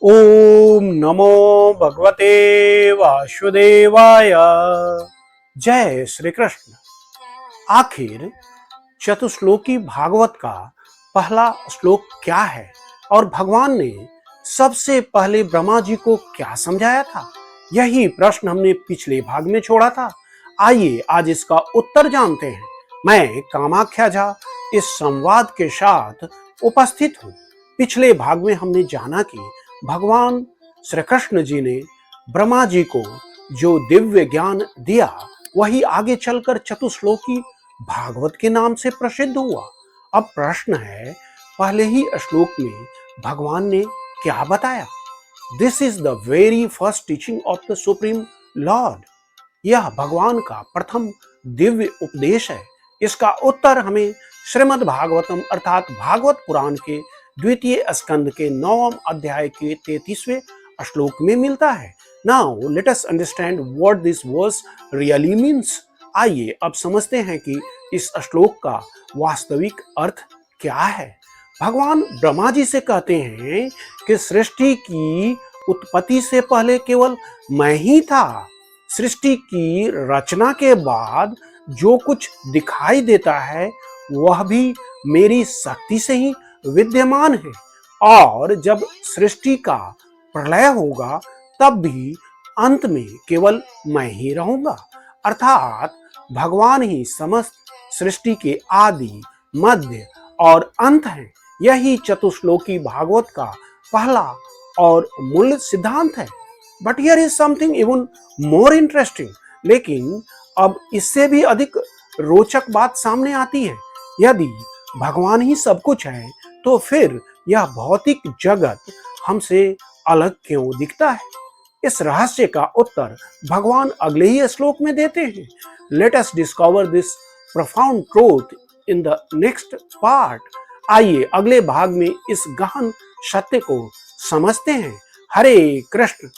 ओम नमो भगवते वासुदेवाय। जय श्री कृष्ण। आखिर चतुश्लोकी भागवत का पहला श्लोक क्या है और भगवान ने सबसे पहले ब्रह्मा जी को क्या समझाया था? यही प्रश्न हमने पिछले भाग में छोड़ा था। आइए आज इसका उत्तर जानते हैं। मैं कामाख्या झा इस संवाद के साथ उपस्थित हूँ। पिछले भाग में हमने जाना कि भगवान श्री कृष्ण जी ने ब्रह्मा जी को जो दिव्य ज्ञान दिया वही आगे चलकर चतुश्लोकी भागवत के नाम से प्रसिद्ध हुआ। अब प्रश्न है, पहले ही श्लोक में भगवान ने क्या बताया? This is the very first teaching of the supreme Lord. यह भगवान का प्रथम दिव्य उपदेश है। इसका उत्तर हमें श्रीमद् भागवतम अर्थात भागवत पुराण के द्वितीय स्कंद के 9वें अध्याय के 33वें श्लोक में मिलता है। Now let us understand what this verse really means. आइए अब समझते हैं कि इस श्लोक का वास्तविक अर्थ क्या है। भगवान ब्रह्मा जी से कहते हैं कि सृष्टि की उत्पत्ति से पहले केवल मैं ही था। सृष्टि की रचना के बाद जो कुछ दिखाई देता है वह भी मेरी शक्ति से ही विद्यमान है, और जब सृष्टि का प्रलय होगा तब भी अंत में केवल मैं ही रहूंगा। अर्थात भगवान ही समस्त सृष्टि के आदि, मध्य और अंत हैं। यही चतुश्लोकी भागवत का पहला और मूल सिद्धांत है। But here is something even more interesting. लेकिन अब इससे भी अधिक रोचक बात सामने आती है। यदि भगवान ही सब कुछ है तो फिर यह भौतिक जगत हमसे अलग क्यों दिखता है? इस रहस्य का उत्तर भगवान अगले ही श्लोक में देते हैं। Let us discover this profound truth in the next part. आइए अगले भाग में इस गहन सत्य को समझते हैं। हरे कृष्ण।